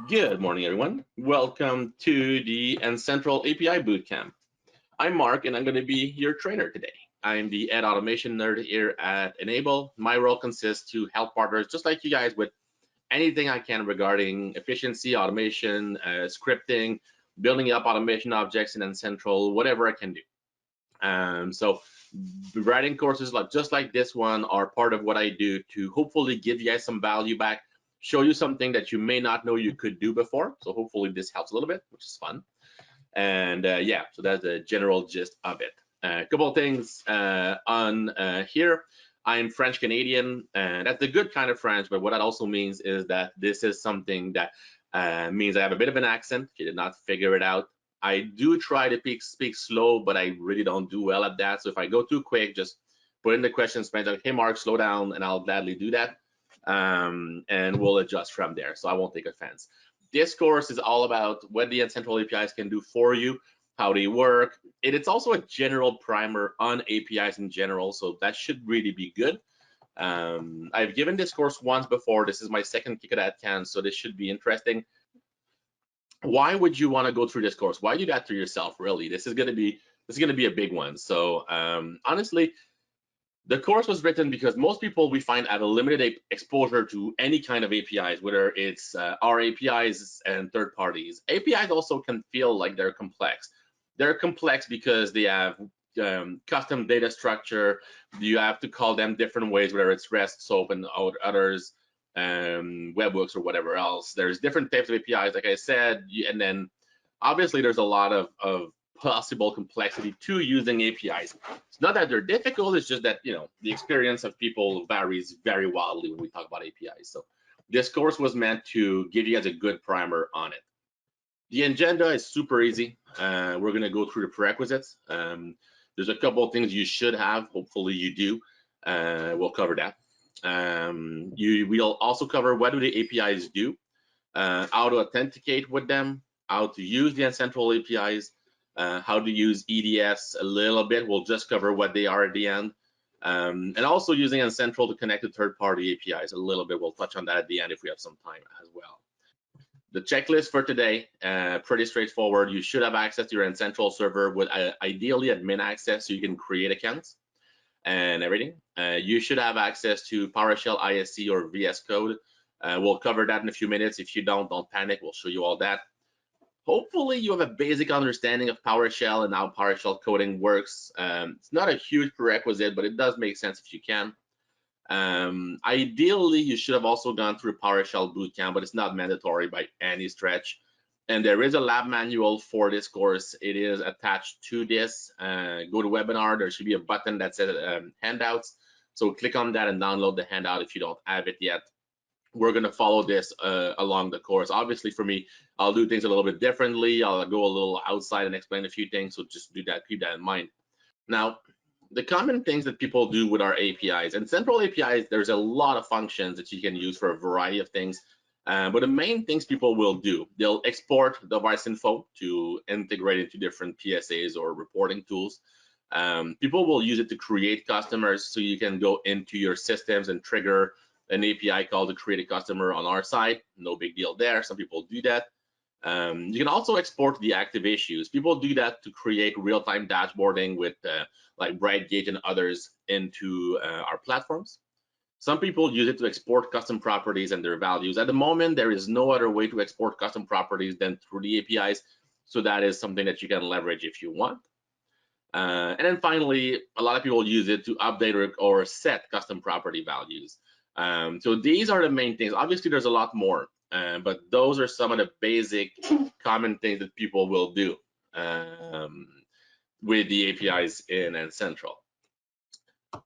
Good morning, everyone. Welcome to the Central API Bootcamp. I'm Mark, and I'm going to be your trainer today. I'm the Ed Automation nerd here at Enable. My role consists to help partners just like you guys with anything I can regarding efficiency, automation, scripting, building up automation objects in Central, whatever I can do. So writing courses just like this one are part of what I do to hopefully give you guys some value back, show you something that you may not know you could do before. So hopefully this helps a little bit, which is fun. And yeah, so that's the general gist of it. A couple of things on here. I'm French Canadian, and that's the good kind of French, but what that also means is that this is something that means I have a bit of an accent. If you did not figure it out, I do try to speak slow, but I really don't do well at that. So if I go too quick, just put in the questions, like, hey, Mark, slow down, and I'll gladly do that. And we'll adjust from there. So I won't take offense. This course is all about what the Central APIs can do for you, how they work. It's also a general primer on APIs in general, so that should really be good. I've given this course once before. This is my second kick at that can, so this should be interesting. Why would you want to go through this course? Why do that to yourself? Really, this is going to be a big one. So honestly, the course was written because most people we find have a limited exposure to any kind of APIs, whether it's our APIs and third parties. APIs also can feel like they're complex. They're complex because they have custom data structure. You have to call them different ways, whether it's REST, SOAP, and others, webhooks or whatever else. There's different types of APIs, like I said, and then obviously there's a lot of possible complexity to using APIs. It's not that they're difficult, it's just that, the experience of people varies very wildly when we talk about APIs. So this course was meant to give you guys a good primer on it. The agenda is super easy. We're going to go through the prerequisites. There's a couple of things you should have. Hopefully you do. We'll cover that. We'll also cover what do the APIs do, how to authenticate with them, how to use the Central APIs, how to use EDFs a little bit. We'll just cover what they are at the end. And also using Central to connect to third-party APIs a little bit. We'll touch on that at the end if we have some time as well. The checklist for today, pretty straightforward. You should have access to your Central server with ideally admin access so you can create accounts and everything. You should have access to PowerShell ISC or VS Code. We'll cover that in a few minutes. If you don't panic. We'll show you all that. Hopefully you have a basic understanding of PowerShell and how PowerShell coding works. It's not a huge prerequisite, but it does make sense if you can. Ideally, you should have also gone through PowerShell bootcamp, but it's not mandatory by any stretch. And there is a lab manual for this course. It is attached to this. Go to webinar. There should be a button that says handouts. So click on that and download the handout if you don't have it yet. We're going to follow this along the course. Obviously, for me, I'll do things a little bit differently. I'll go a little outside and explain a few things. So just do that. Keep that in mind. Now, the common things that people do with our APIs and Central APIs, there's a lot of functions that you can use for a variety of things. But the main things people will do, they'll export device info to integrate into different PSAs or reporting tools. People will use it to create customers, so you can go into your systems and trigger an API call to create a customer on our side. No big deal there. Some people do that. You can also export the active issues. People do that to create real-time dashboarding with like BrightGauge and others into our platforms. Some people use it to export custom properties and their values. At the moment, there is no other way to export custom properties than through the APIs. So that is something that you can leverage if you want. And then finally, a lot of people use it to update or set custom property values. So these are the main things. Obviously, there's a lot more, but those are some of the basic common things that people will do with the APIs in Central.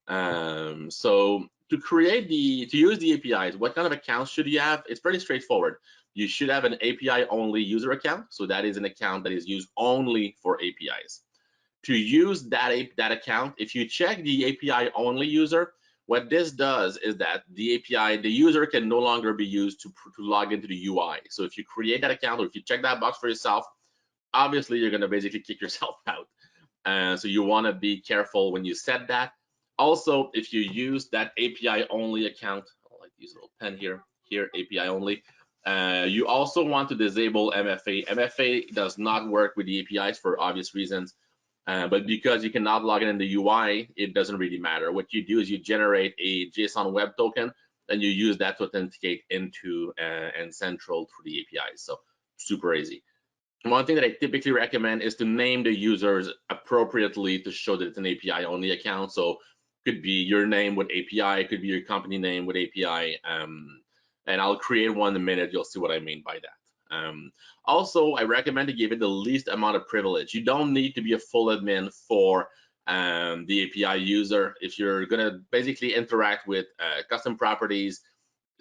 So to use the APIs, what kind of accounts should you have? It's pretty straightforward. You should have an API only user account. So that is an account that is used only for APIs. To use that account, if you check the API only user, what this does is that the API, the user can no longer be used to log into the UI. So if you create that account or if you check that box for yourself, obviously you're going to basically kick yourself out. So you want to be careful when you set that. Also, if you use that API only account, I like to use a little pen here, API only. You also want to disable MFA. MFA does not work with the APIs for obvious reasons, but because you cannot log in the UI, it doesn't really matter. What you do is you generate a JSON web token, and you use that to authenticate into N-central through the APIs. So super easy. One thing that I typically recommend is to name the users appropriately to show that it's an API only account. So could be your name with API, could be your company name with API, and I'll create one in a minute. You'll see what I mean by that. Also, I recommend to give it the least amount of privilege. You don't need to be a full admin for the API user. If you're gonna basically interact with custom properties,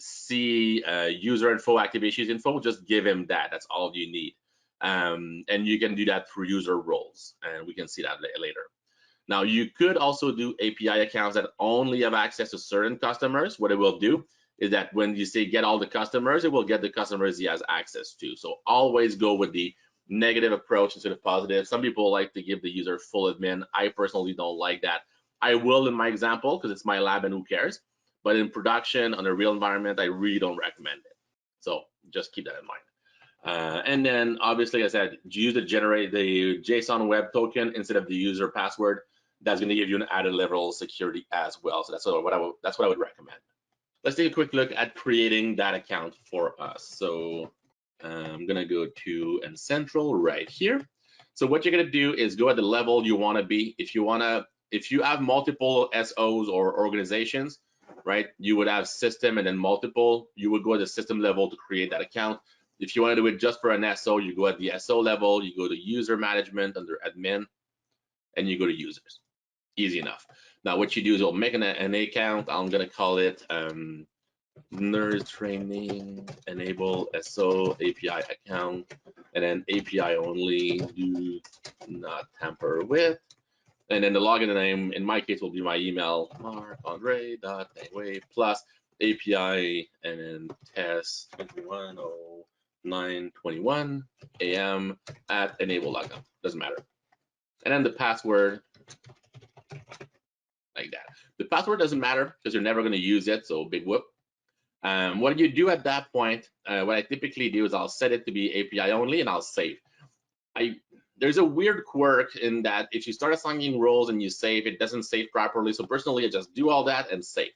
see user info, active issues info, just give him that. That's all you need. And you can do that through user roles, and we can see that later. Now, you could also do API accounts that only have access to certain customers. What it will do is that when you say get all the customers, it will get the customers he has access to. So always go with the negative approach instead of positive. Some people like to give the user full admin. I personally don't like that. I will in my example because it's my lab and who cares. But in production, on a real environment, I really don't recommend it. So just keep that in mind. And then obviously, as I said, use to generate the JSON web token instead of the user password. That's going to give you an added level of security as well. So that's what I would recommend. Let's take a quick look at creating that account for us. So I'm going to go to N-central right here. So what you're going to do is go at the level you want to be. If you have multiple SOs or organizations, right, you would have system and then multiple. You would go at the system level to create that account. If you want to do it just for an SO, you go at the SO level, you go to user management under admin, and you go to users. Easy enough. Now what you do is you'll make an account. I'm going to call it nerd training enable SO API account, and then API only, do not tamper with. And then the login name, in my case, will be my email, Marc-Andre.Tanguay plus API, and then test 21:09:21 a.m. at enable.com. Doesn't matter. And then the password, like that. The password doesn't matter because you're never going to use it, so big whoop. What you do at that point, what I typically do is I'll set it to be API only and I'll save. There's a weird quirk in that if you start assigning roles and you save, it doesn't save properly. So personally, I just do all that and save.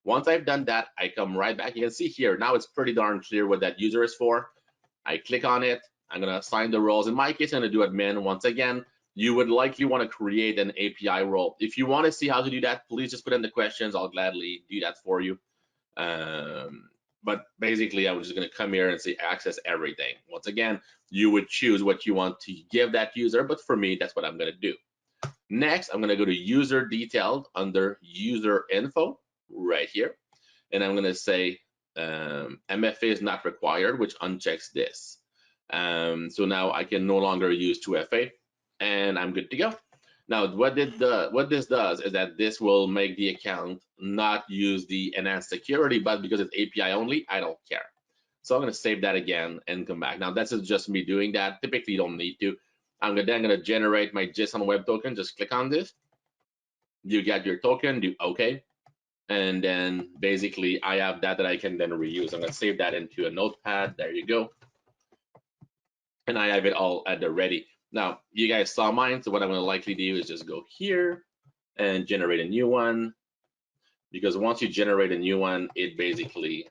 Once I've done that, I come right back. You can see here, now it's pretty darn clear what that user is for. I click on it. I'm going to assign the roles. In my case, I'm going to do admin. Once again, you would likely want to create an API role. If you want to see how to do that, please just put in the questions. I'll gladly do that for you. But basically, I was just going to come here and say access everything. Once again, you would choose what you want to give that user, but for me, that's what I'm going to do. Next, I'm going to go to user detailed under user info right here, and I'm going to say MFA is not required, which unchecks this. So now I can no longer use 2FA, and I'm good to go. Now, what this does is that this will make the account not use the enhanced security, but because it's API only, I don't care. So I'm going to save that again and come back. Now, that's just me doing that. Typically, you don't need to. I'm then going to generate my JSON web token. Just click on this. You get your token, do OK. And then basically, I have that I can then reuse. I'm going to save that into a notepad. There you go. And I have it all at the ready. Now, you guys saw mine, so what I'm going to likely do is just go here and generate a new one, because once you generate a new one, it basically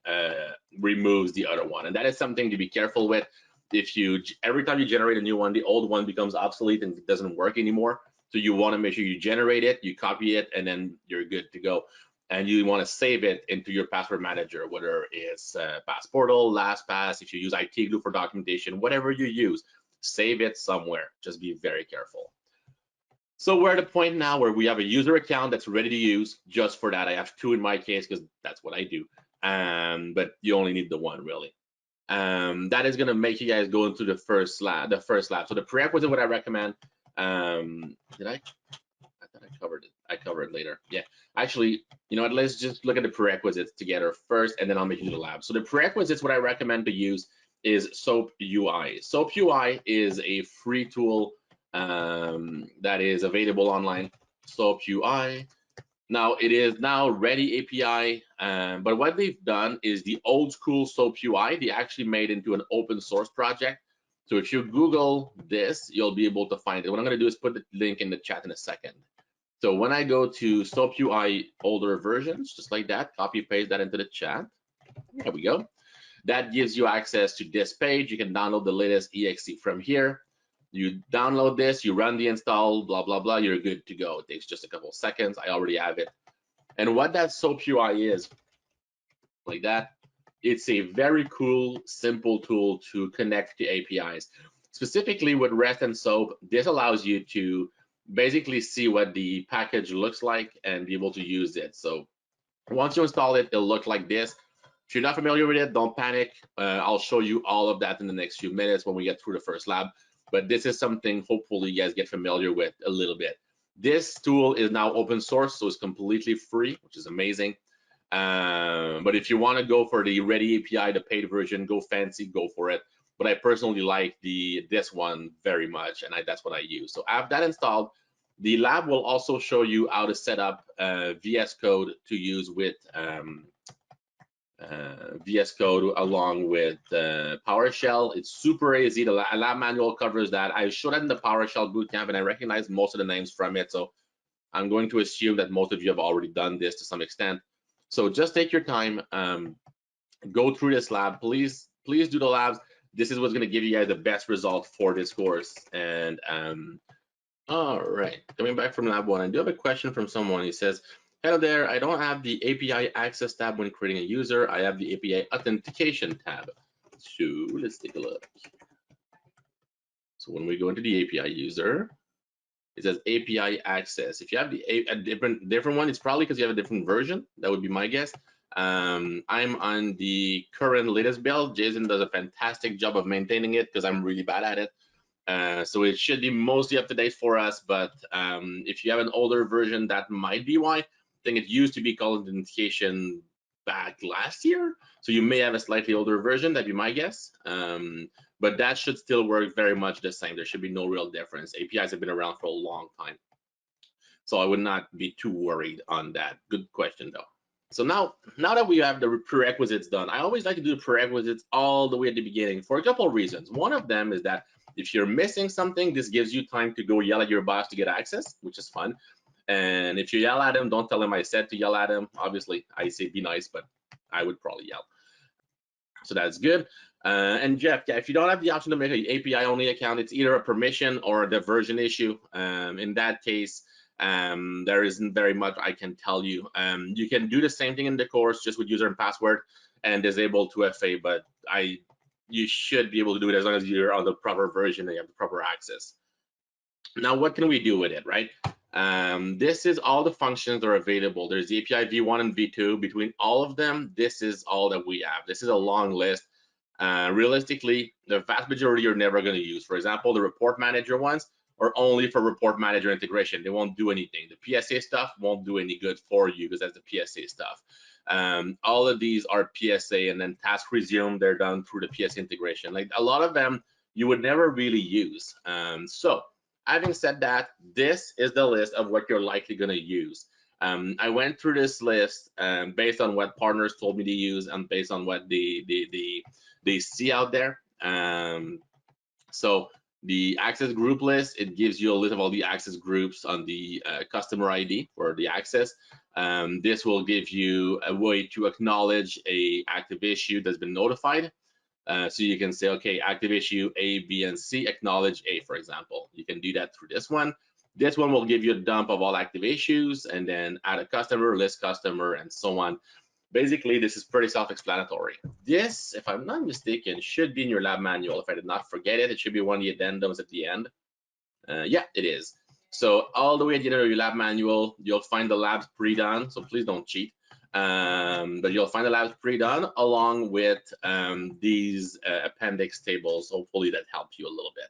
removes the other one. And that is something to be careful with. If every time you generate a new one, the old one becomes obsolete and it doesn't work anymore. So you want to make sure you generate it, you copy it, and then you're good to go. And you want to save it into your password manager, whether it's Passportal, LastPass, if you use IT Glue for documentation, whatever you use, save it somewhere. Just be very careful. So we're at a point now where we have a user account that's ready to use. Just for that, I have 2 in my case because that's what I do. But you only need the 1 really. That is going to make you guys go into the first lab. So the prerequisite, what I recommend. I thought I covered it. I cover it later. Yeah, actually, you know what? Let's just look at the prerequisites together first, and then I'll make you do the lab. So the prerequisites, what I recommend to use is soapUI. soapUI is a free tool that is available online. soapUI, Now it is now ready API, but what they've done is the old school soapUI, they actually made into an open source project. So if you Google this, you'll be able to find it. What I'm going to do is put the link in the chat in a second. So when I go to soapUI older versions, just like that, copy paste that into the chat. There we go. That gives you access to this page. You can download the latest exe from here. You download this, you run the install, blah, blah, blah, you're good to go. It takes just a couple of seconds. I already have it. And what that soapUI is, like that, it's a very cool, simple tool to connect to APIs. Specifically with REST and SOAP, this allows you to basically see what the package looks like and be able to use it. So once you install it, it'll look like this. If you're not familiar with it, don't panic. I'll show you all of that in the next few minutes when we get through the first lab. But this is something hopefully you guys get familiar with a little bit. This tool is now open source, so it's completely free, which is amazing. But if you want to go for the ready API, the paid version, go fancy, go for it. But I personally like this one very much, and that's what I use. So I have that installed. The lab will also show you how to set up VS Code to use with VS Code along with PowerShell. It's super easy. The lab manual covers that. I showed that in the PowerShell bootcamp, and I recognize most of the names from it. So I'm going to assume that most of you have already done this to some extent. So just take your time, go through this lab. Please do the labs. This is what's going to give you guys the best result for this course. And all right, coming back from lab one, I do have a question from someone. He says, hello there, I don't have the API access tab when creating a user. I have the API authentication tab. So let's take a look. So when we go into the API user, it says API access. If you have a different one, it's probably because you have a different version. That would be my guess. I'm on the current latest build. Jason does a fantastic job of maintaining it because I'm really bad at it. So it should be mostly up to date for us. But if you have an older version, that might be why. I think it used to be called authentication back last year. So you may have a slightly older version. That'd be my guess. But that should still work very much the same. There should be no real difference. APIs have been around for a long time. So I would not be too worried on that. Good question though. So now that we have the prerequisites done, I always like to do the prerequisites all the way at the beginning for a couple of reasons. One of them is that if you're missing something, this gives you time to go yell at your boss to get access, which is fun. And if you yell at him, don't tell him I said to yell at him. Obviously, I say be nice, but I would probably yell. So that's good. And Jeff, yeah, if you don't have the option to make an API only account, it's either a permission or the version issue. In that case, there isn't very much I can tell you. You can do the same thing in the course just with user and password and disable 2FA, but you should be able to do it as long as you're on the proper version and you have the proper access. Now, what can we do with it, right? This is all the functions that are available. There's the API v1 and v2. Between all of them, this is all that we have. This is a long list. Realistically, the vast majority you're never going to use. For example, the report manager ones are only for report manager integration. They won't do anything. The PSA stuff won't do any good for you because that's the PSA stuff. All of these are PSA, and then task resume, they're done through the PSA integration. Like a lot of them you would never really use. So having said that, this is the list of what you're likely going to use. I went through this list based on what partners told me to use and based on what they see out there. So the access group list, it gives you a list of all the access groups on the customer ID for the access. This will give you a way to acknowledge a active issue that's been notified. So you can say, okay, active issue A, B, and C, acknowledge A, for example. You can do that through this one. This one will give you a dump of all active issues and then add a customer, list customer, and so on. Basically, this is pretty self-explanatory. This, if I'm not mistaken, should be in your lab manual. If I did not forget it, it should be one of the addendums at the end. Yeah, it is. So all the way at the end of your lab manual, you'll find the labs pre-done, so please don't cheat. But you'll find the labs pre-done along with these appendix tables. Hopefully that helps you a little bit.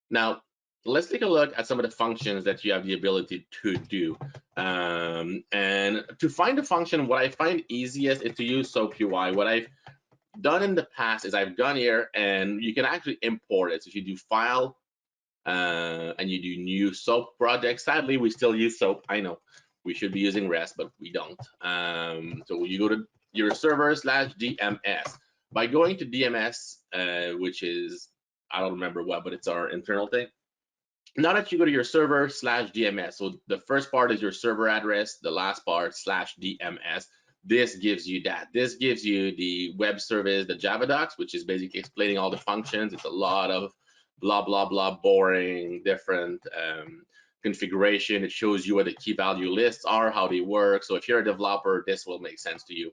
Now, let's take a look at some of the functions that you have the ability to do. And to find a function, what I find easiest is to use soapUI. What I've done in the past is I've gone here and you can actually import it. So if you do file and you do new soap project, sadly, we still use soap. I know. We should be using REST, but we don't. So you go to your server /DMS. By going to DMS, which is, I don't remember what, but it's our internal thing. Now that you go to your server /DMS, so the first part is your server address, the last part /DMS. This gives you that. This gives you the web service, the Java docs, which is basically explaining all the functions. It's a lot of blah, blah, blah, boring, different configuration. It shows you what the key value lists are, how they work. So if you're a developer, this will make sense to you.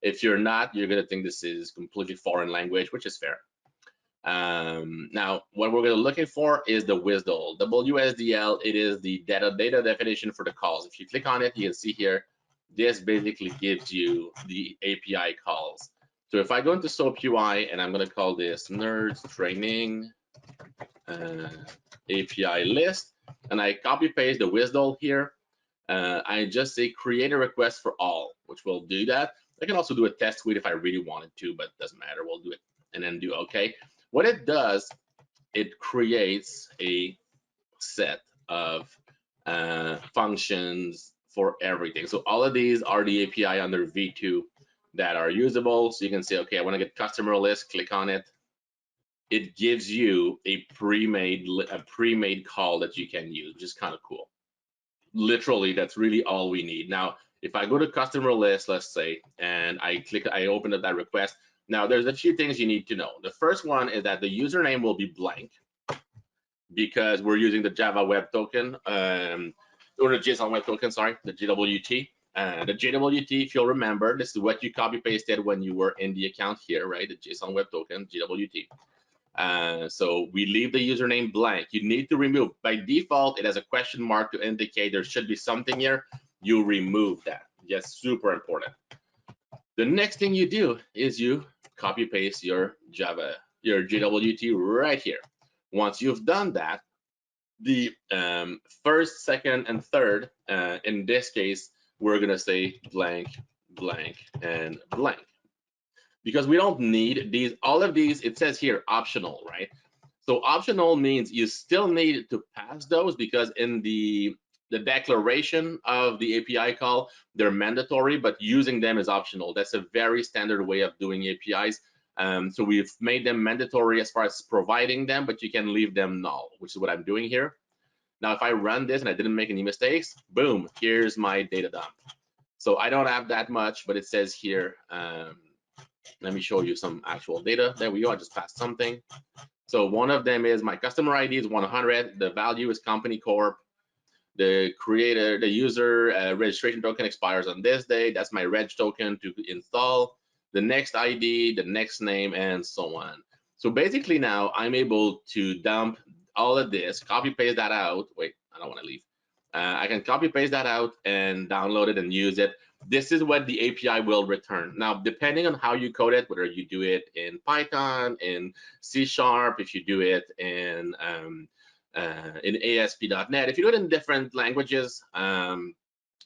If you're not, you're going to think this is completely foreign language, which is fair. Now, what we're going to looking for is the WSDL. WSDL, it is the data definition for the calls. If you click on it, you can see here, this basically gives you the API calls. So if I go into soapUI and I'm going to call this nerds training API list, and I copy paste the WSDL here, I just say create a request for all, which will do that. I can also do a test suite if I really wanted to, but it doesn't matter. We'll do it and then do OK. What it does, it creates a set of functions for everything. So all of these are the API under V2 that are usable. So you can say, okay, I want to get customer list, click on it. It gives you a pre-made call that you can use, which is kind of cool. Literally, that's really all we need. Now, if I go to customer list, let's say, and I open up that request. Now, there's a few things you need to know. The first one is that the username will be blank because we're using the Java Web Token, or the JSON Web Token, sorry, the JWT. The JWT, if you'll remember, this is what you copy pasted when you were in the account here, right? The JSON Web Token, JWT. So we leave the username blank. You need to remove. By default, it has a question mark to indicate there should be something here. You remove that. Yes, super important. The next thing you do is you copy paste your JWT right here. Once you've done that, the first, second, and third, in this case, we're gonna say blank, blank, and blank. Because we don't need these, all of these, it says here optional, right? So optional means you still need to pass those because in the declaration of the API call, they're mandatory, but using them is optional. That's a very standard way of doing APIs. So we've made them mandatory as far as providing them, but you can leave them null, which is what I'm doing here. Now, if I run this and I didn't make any mistakes, boom, here's my data dump. So I don't have that much, but it says here, let me show you some actual data. There we go, I just passed something. So one of them is my customer ID is 100, the value is company corp, the creator, the user registration token expires on this day. That's my reg token to install. The next ID, the next name, and so on. So basically now I'm able to dump all of this, copy paste that out. Wait, I don't want to leave. I can copy paste that out and download it and use it. This is what the API will return. Now, depending on how you code it, whether you do it in Python, in C#, if you do it in ASP.NET, if you do it in different languages,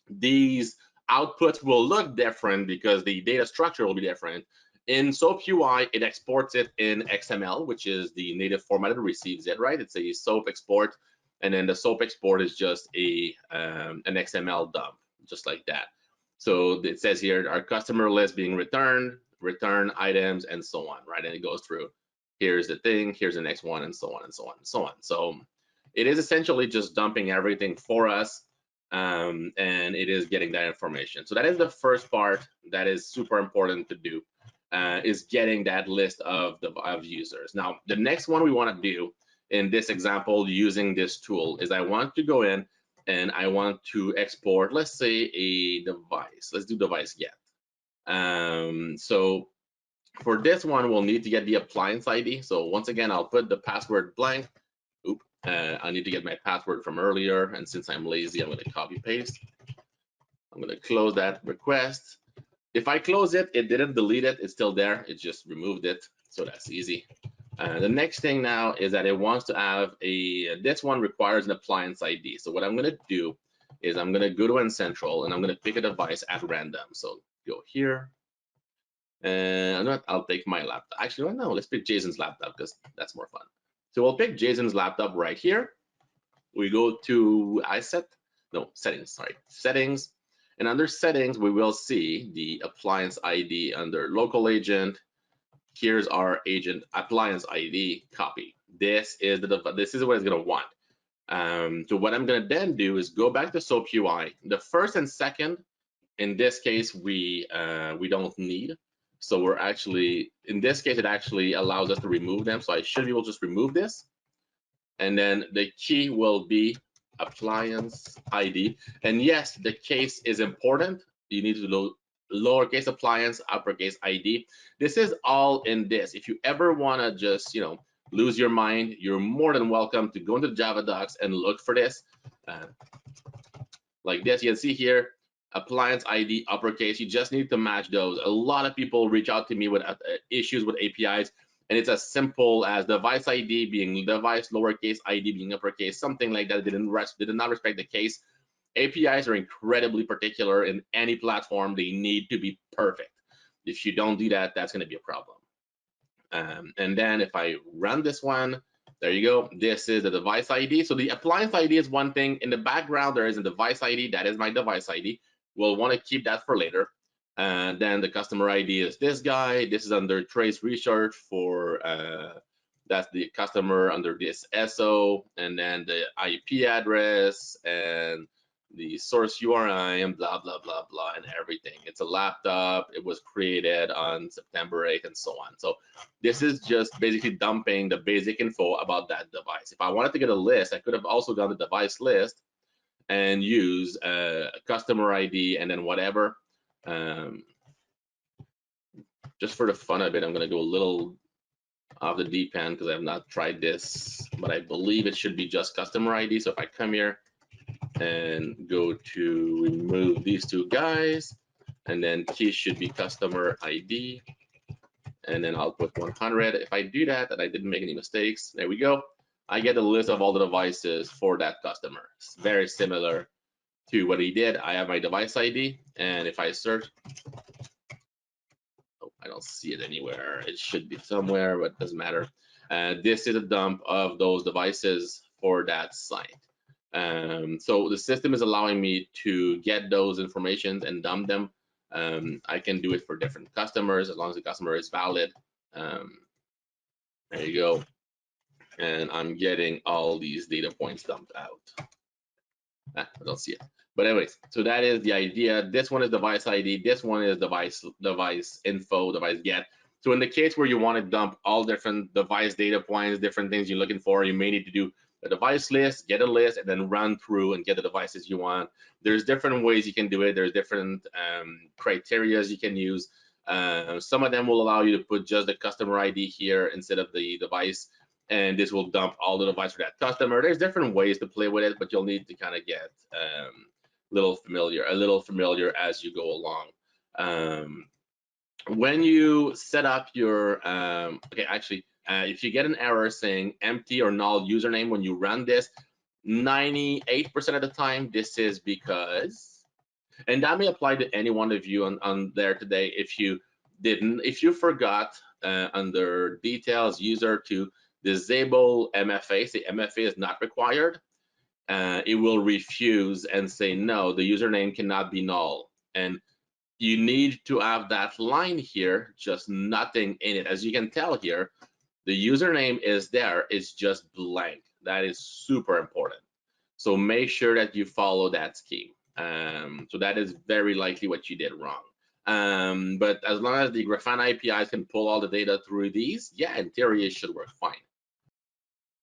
these outputs will look different because the data structure will be different. In soapUI, it exports it in XML, which is the native format it receives it, right? It's a SOAP export, and then the SOAP export is just an XML dump, just like that. So it says here, our customer list being returned, return items, and so on, right? And it goes through, here's the thing, here's the next one, and so on, and so on, and so on. So it is essentially just dumping everything for us, and it is getting that information. So that is the first part that is super important to do, is getting that list of users. Now, the next one we want to do in this example using this tool is I want to go in and I want to export, let's say, a device. Let's do device get. So for this one, we'll need to get the appliance ID. So once again, I'll put the password blank. Oop, I need to get my password from earlier. And since I'm lazy, I'm going to copy paste. I'm going to close that request. If I close it, it didn't delete it. It's still there. It just removed it. So that's easy. The next thing now is that it wants to have this one requires an appliance ID. So what I'm going to do is I'm going to go to N-Central and I'm going to pick a device at random. So go here. And I'll take my laptop. Actually, no, let's pick Jason's laptop because that's more fun. So we'll pick Jason's laptop right here. We go to iSet. no, settings, sorry, settings. And under settings, we will see the appliance ID under local agent. Here's our agent appliance ID copy. This is what it's gonna want. So what I'm gonna then do is go back to soapUI. The first and second, in this case, we don't need. So we're actually, in this case, it actually allows us to remove them. So I should be able to just remove this. And then the key will be appliance ID. And yes, the case is important. You need to do lowercase appliance, uppercase ID. This is all in this. If you ever want to just, lose your mind, you're more than welcome to go into the Java docs and look for this. Like this, you can see here, appliance ID, uppercase. You just need to match those. A lot of people reach out to me with issues with APIs, and it's as simple as device ID being device, lowercase, ID being uppercase, something like that. They did not respect the case. APIs are incredibly particular in any platform. They need to be perfect. If you don't do that, that's going to be a problem. And then if I run this one, there you go. This is the device ID. So the appliance ID is one thing. In the background, there is a device ID. That is my device ID. We'll want to keep that for later. And then the customer ID is this guy. This is under trace research for, that's the customer under this SO, and then the IP address and the source URI and blah, blah, blah, blah, and everything. It's a laptop. It was created on September 8th and so on. So this is just basically dumping the basic info about that device. If I wanted to get a list, I could have also done the device list and use a customer ID and then whatever. Just for the fun of it, I'm going to go a little off the deep end because I have not tried this, but I believe it should be just customer ID. So if I come here and go to remove these two guys, and then key should be customer ID, and then I'll put 100. If I do that, and I didn't make any mistakes, there we go. I get a list of all the devices for that customer. It's very similar to what he did. I have my device ID, and if I search, oh, I don't see it anywhere. It should be somewhere, but it doesn't matter. This is a dump of those devices for that site. So the system is allowing me to get those informations and dump them. I can do it for different customers as long as the customer is valid. There you go. And I'm getting all these data points dumped out. I don't see it. But anyways, so that is the idea. This one is device ID. This one is device info, device get. So in the case where you want to dump all different device data points, different things you're looking for, you may need to do a device list, get a list, and then run through and get the devices you want. There's different ways you can do it. There's different criterias you can use. Some of them will allow you to put just the customer ID here instead of the device, and this will dump all the device for that customer. There's different ways to play with it, but you'll need to kind of get a little familiar as you go along. When you set up your if you get an error saying empty or null username when you run this, 98% of the time this is because, and that may apply to any one of you on there today, if you forgot under details user to disable MFA, say MFA is not required, it will refuse and say no, the username cannot be null. And you need to have that line here, just nothing in it. As you can tell here, the username is there, it's just blank. That is super important. So make sure that you follow that scheme. So that is very likely what you did wrong. But as long as the Grafana APIs can pull all the data through these, yeah, in theory, it should work fine.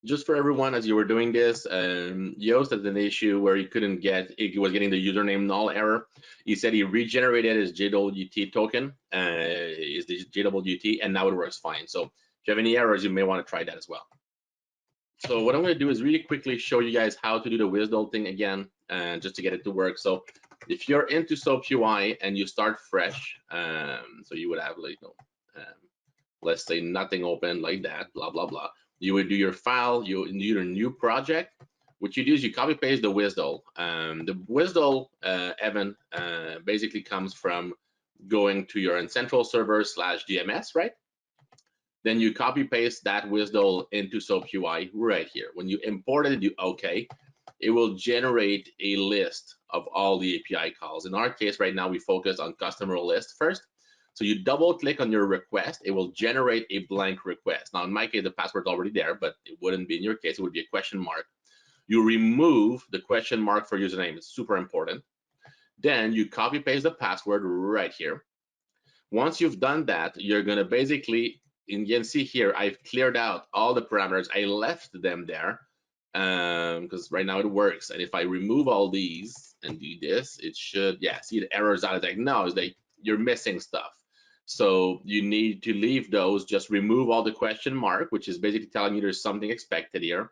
Just for everyone, as you were doing this, Yoast had an issue where he couldn't get, he was getting the username null error. He said he regenerated his JWT token, is the JWT, and now it works fine. So if you have any errors, you may want to try that as well. So what I'm going to do is really quickly show you guys how to do the WSDL thing again, just to get it to work. So if you're into soapUI and you start fresh, so you would have like, let's say nothing open like that, blah, blah, blah. You would do your file, you do your new project. What you do is you copy paste the WSDL. The WSDL event basically comes from going to your Central server /DMS, right? Then you copy paste that WSDL into soapUI right here. When you import it, you do OK. it will generate a list of all the API calls. In our case right now, we focus on customer list first. So you double click on your request, it will generate a blank request. Now in my case, the password's already there, but it wouldn't be in your case, it would be a question mark. You remove the question mark for username, it's super important. Then you copy paste the password right here. Once you've done that, you're gonna basically, you can see here, I've cleared out all the parameters. I left them there because right now it works. And if I remove all these and do this, it should, yeah, see the errors out. It's like, no, it's like you're missing stuff. So you need to leave those, just remove all the question mark, which is basically telling you there's something expected here.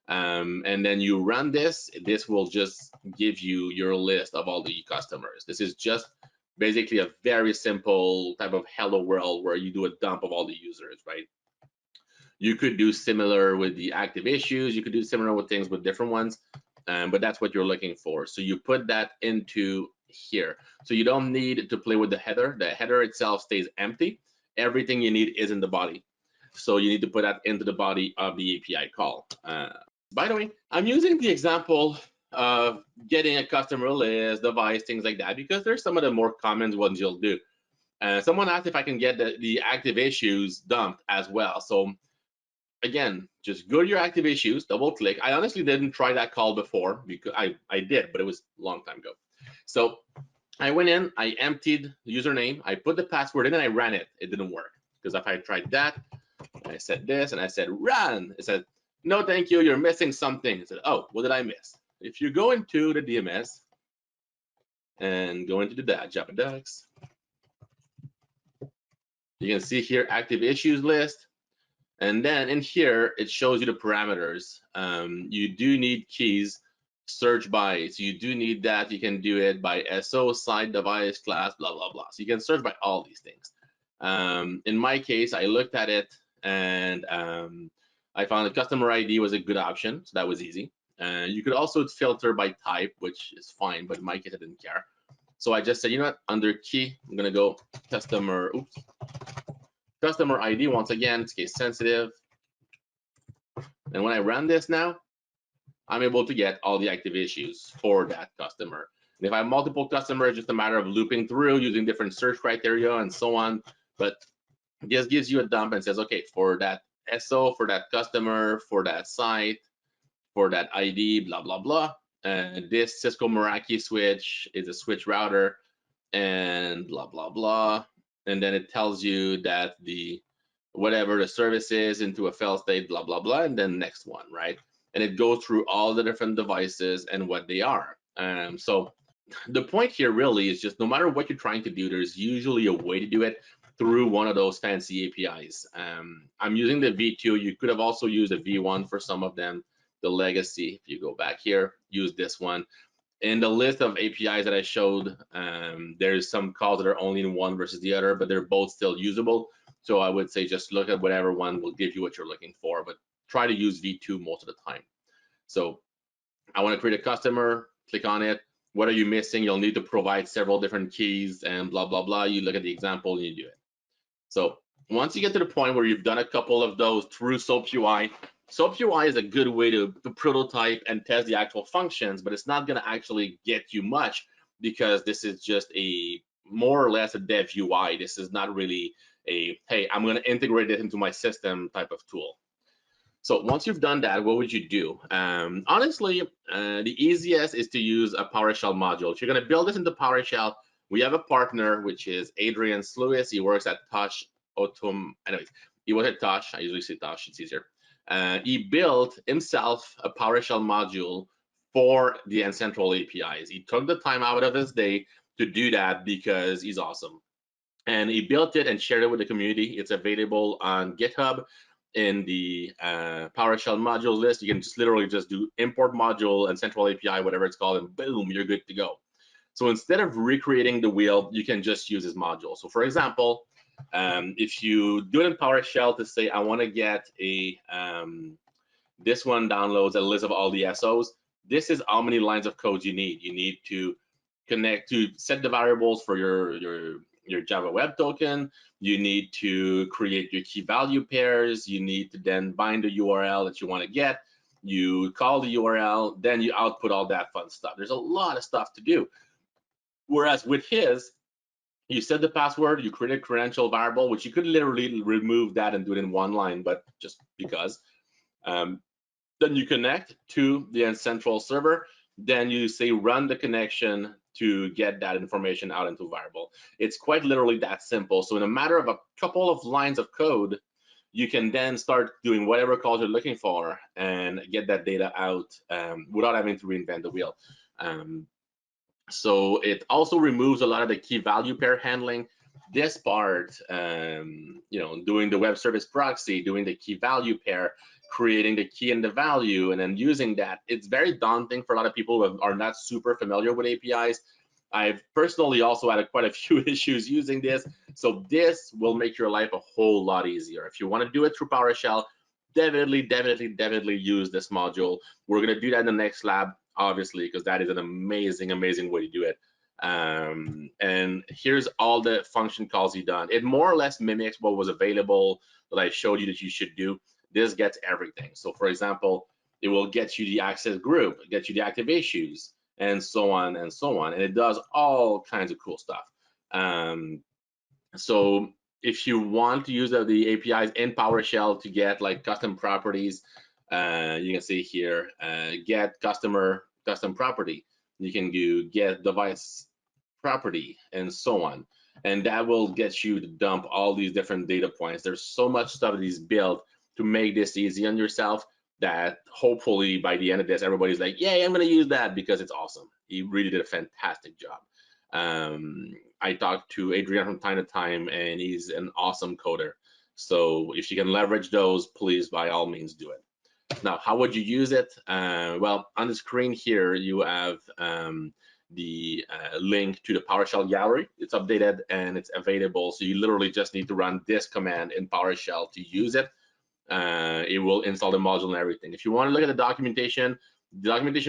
And then you run this, this will just give you your list of all the customers. This is just basically a very simple type of hello world where you do a dump of all the users, right? You could do similar with the active issues. You could do similar with things with different ones, but that's what you're looking for. So you put that into here. So you don't need to play with the header. The header itself stays empty. Everything you need is in the body. So you need to put that into the body of the API call. By the way, I'm using the example of getting a customer list, device, things like that, because there's some of the more common ones you'll do. Someone asked if I can get the active issues dumped as well. So again, just go to your active issues, double click. I honestly didn't try that call before because I did, but it was a long time ago. So I went in, I emptied the username, I put the password in and I ran it. It didn't work because if I tried that, I said this and I said run, it said, no, thank you, you're missing something. I said, oh, what did I miss? If you go into the DMS and go into the Java docs, you can see here active issues list. And then in here, it shows you the parameters. You do need keys, search by. So you do need that. You can do it by SO, site, device, class, blah, blah, blah. So you can search by all these things. In my case, I looked at it and I found the customer ID was a good option. So that was easy. You could also filter by type, which is fine, but in my case, I didn't care. So I just said, you know what, under key, I'm gonna go customer, customer ID, once again, it's case sensitive. And when I run this now, I'm able to get all the active issues for that customer. And if I have multiple customers, it's just a matter of looping through using different search criteria and so on. But this gives you a dump and says, okay, for that SO, for that customer, for that site, for that ID, blah, blah, blah. And this Cisco Meraki switch is a switch router and blah, blah, blah. And then it tells you that the whatever the service is into a fail state, blah, blah, blah, and then next one, right? And it goes through all the different devices and what they are. So the point here really is just no matter what you're trying to do, there's usually a way to do it through one of those fancy APIs. I'm using the V2. You could have also used a V1 for some of them. The legacy, if you go back here, use this one. In the list of APIs that I showed, there's some calls that are only in one versus the other, but they're both still usable. So I would say just look at whatever one will give you what you're looking for, but try to use V2 most of the time. So I want to create a customer, click on it. What are you missing? You'll need to provide several different keys and blah, blah, blah. You look at the example and you do it. So once you get to the point where you've done a couple of those through soapUI, soapUI is a good way to prototype and test the actual functions, but it's not going to actually get you much because this is just a more or less a dev UI. This is not really a, hey, I'm going to integrate it into my system type of tool. So once you've done that, what would you do? Honestly, the easiest is to use a PowerShell module. If you're going to build this into PowerShell, we have a partner, which is Adrian Sluis. He works at Touch Autom. Anyways, he was at Touch. I usually say Touch, it's easier. He built himself a PowerShell module for the N-Central APIs. He took the time out of his day to do that because he's awesome. And he built it and shared it with the community. It's available on GitHub in the PowerShell module list. You can just literally just do import module and central API, whatever it's called, and boom, you're good to go. So instead of recreating the wheel, you can just use this module. So for example, if you do it in PowerShell to say, I want to get a, this one downloads a list of all the SOs, this is how many lines of code you need. You need to connect to set the variables for your Java Web Token. You need to create your key value pairs. You need to then bind the URL that you want to get. you call the URL, then you output all that fun stuff. There's a lot of stuff to do. Whereas with his, you set the password, you create a credential variable, which you could literally remove that and do it in one line, but just because. Then you connect to the central server. Then you say run the connection to get that information out into a variable. It's quite literally that simple. So in a matter of a couple of lines of code, you can then start doing whatever calls you're looking for and get that data out without having to reinvent the wheel. So it also removes a lot of the key value pair handling. This part, doing the web service proxy, doing the key value pair, creating the key and the value, and then using that, it's very daunting for a lot of people who are not super familiar with APIs. I've personally also had quite a few issues using this, so this will make your life a whole lot easier. If you want to do it through PowerShell, definitely use this module. We're going to do that in the next lab, obviously, because that is an amazing way to do it. And here's all the function calls you've done. It more or less mimics what was available that I showed you that you should do. This gets everything. So for example, it will get you the access group, get you the active issues, and so on and so on. And it does all kinds of cool stuff. So if you want to use the APIs in PowerShell to get like custom properties, you can see here, get custom property. You can do get device property and so on. And that will get you to dump all these different data points. There's so much stuff that is built to make this easy on yourself that hopefully by the end of this, everybody's like, yay, I'm going to use that because it's awesome. He really did a fantastic job. I talked to Adrian from time to time, and he's an awesome coder. So if you can leverage those, please, by all means, do it. Now, how would you use it? Well, on the screen here, you have the link to the PowerShell gallery. It's updated and it's available. So you literally just need to run this command in PowerShell to use it. It will install the module and everything. If you want to look at the documentation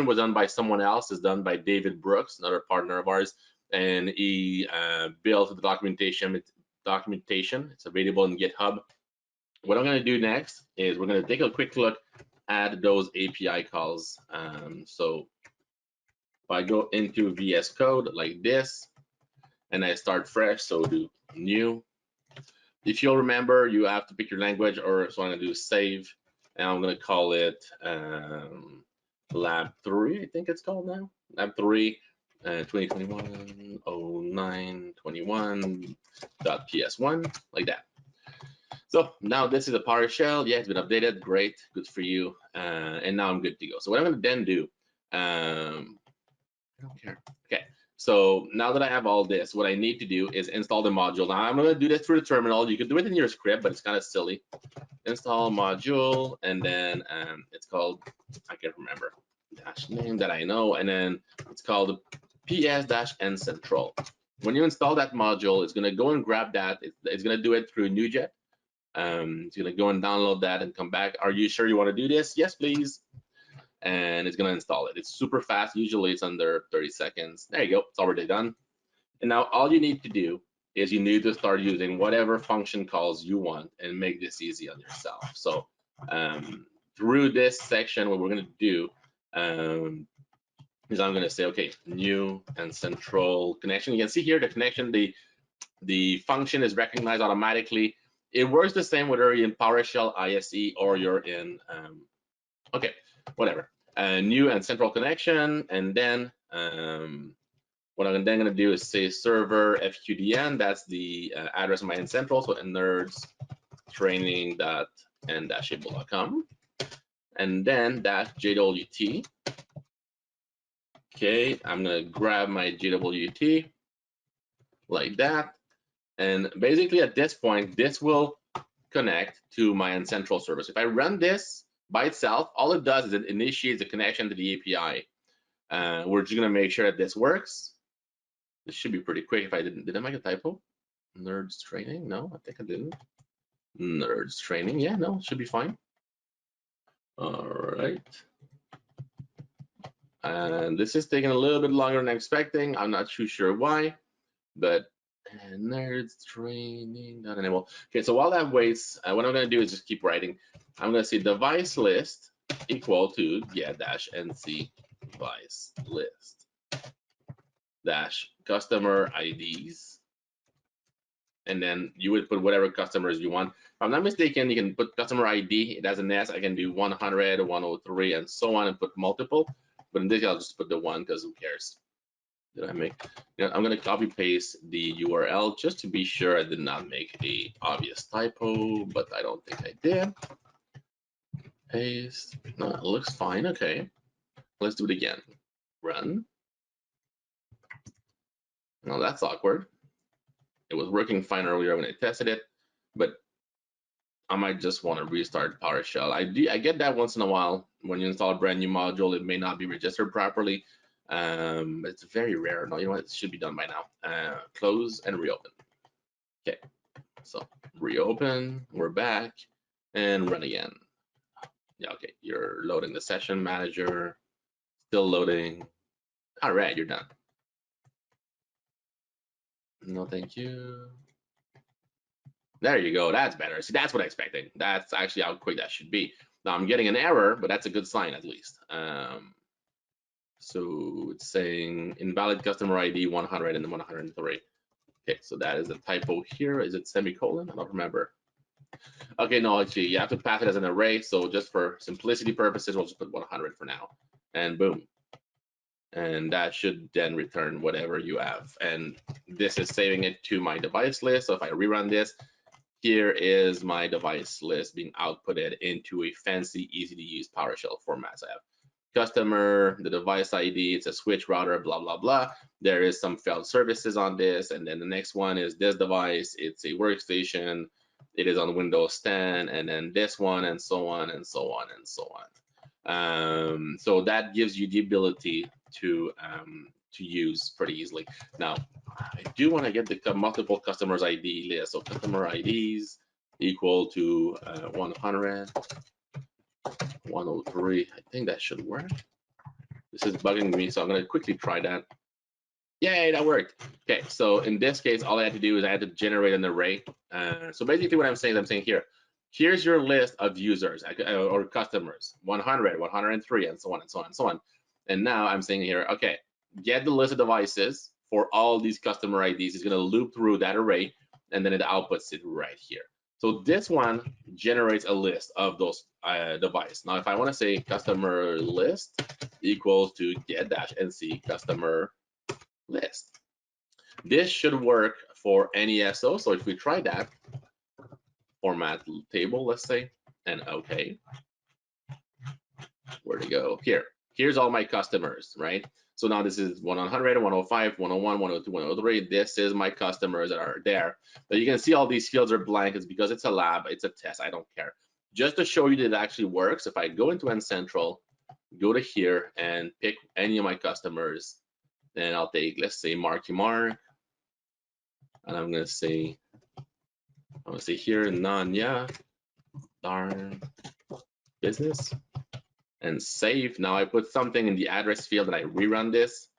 was done by someone else. It's done by David Brooks, another partner of ours, and he built the documentation. It's available in GitHub. What I'm going to do next is we're going to take a quick look at those API calls. So if I go into VS Code like this, and I start fresh, so do new. If you'll remember, you have to pick your language, or so I'm going to do save, and I'm going to call it Lab 3, I think it's called now. Lab 3, 2021-09-21.ps1, like that. So now this is a PowerShell. Yeah, it's been updated. Great, good for you. And now I'm good to go. So what I'm going to then do, I don't care. Okay. So now that I have all this, what I need to do is install the module. Now I'm going to do this through the terminal. You can do it in your script, but it's kind of silly. Install module, and then it's called, I can't remember, dash name that I know, and then it's called ps-n central. When you install that module, it's going to go and grab that. It's going to do it through NuGet. It's going to go and download that and come back. Are you sure you want to do this? Yes, please. And it's going to install it. It's super fast. Usually it's under 30 seconds. There you go. It's already done. And now all you need to do is you need to start using whatever function calls you want and make this easy on yourself. So through this section, what we're going to do is I'm going to say, okay, new and central connection. You can see here the connection, the function is recognized automatically. It works the same whether you're in PowerShell ISE or you're in, okay, whatever. New and central connection, and then what I'm then going to do is say server fqdn. That's the address of my central, so nerds training.n-able.com, and then that JWT. Okay, I'm going to grab my JWT like that. And basically at this point, this will connect to my central service. If I run this by itself, all it does is it initiates the connection to the API. We're just going to make sure that this works. This should be pretty quick. If I did I make a typo? Nerds training? No, I think I didn't. Nerds training. Yeah, no, it should be fine. All right. And this is taking a little bit longer than expecting. I'm not too sure why, but nerds training not enable. Okay, so while that waits, what I'm going to do is just keep writing. I'm going to say device list equal to get dash nc device list dash customer IDs. And then you would put whatever customers you want. If I'm not mistaken, you can put customer ID. It has an S. I can do 100, 103, and so on, and put multiple. But in this case, I'll just put the one because who cares? Did I make? You know, I'm going to copy paste the URL just to be sure I did not make a obvious typo, but I don't think I did. Paste. No, it looks fine. Okay. Let's do it again. Run. Now that's awkward. It was working fine earlier when I tested it, but I might just want to restart PowerShell. I get that once in a while when you install a brand new module, it may not be registered properly. It's very rare. No, you know what? It should be done by now. Close and reopen. Okay, so reopen. We're back and run again. Yeah, okay. You're loading the session manager. Still loading. All right, you're done. No, thank you. There you go. That's better. See, that's what I expected. That's actually how quick that should be. Now I'm getting an error, but that's a good sign at least. So it's saying invalid customer ID 100 and 103. Okay, so that is a typo here. Is it semicolon? I don't remember. Okay, no, actually, you have to pass it as an array. So just for simplicity purposes, we'll just put 100 for now. And boom. And that should then return whatever you have. And this is saving it to my device list. So if I rerun this, here is my device list being outputted into a fancy, easy to use PowerShell format. So I have customer, the device ID, it's a switch router, blah, blah, blah. There is some failed services on this. And then the next one is this device. It's a workstation. It is on Windows 10. And then this one, and so on, and so on, and so on. So that gives you the ability to use pretty easily. Now, I do want to get the multiple customers ID list. So customer IDs equal to 100, 103. I think that should work. This is bugging me, so I'm going to quickly try that. Yay, that worked. Okay, so in this case, all I had to do is I had to generate an array. So basically what I'm saying here, here's your list of users or customers, 100, 103, and so on, and so on, and so on. And now I'm saying here, okay, get the list of devices for all these customer IDs. It's going to loop through that array, and then it outputs it right here. So this one generates a list of those devices. Now, if I want to say customer list equals to get-nc customer list, this should work for any SO. So if we try that, format table, let's say, and okay, where to go? Here. Here's all my customers, right? So now this is 100, 105, 101, 102, 103. This is my customers that are there. But you can see all these fields are blank. It's because it's a lab, it's a test. I don't care. Just to show you that it actually works, if I go into N-Central, go to here and pick any of my customers, then I'll take, let's say, Marky Mark, and I'm gonna say here, Nanya, darn business, and save. Now I put something in the address field and I rerun this.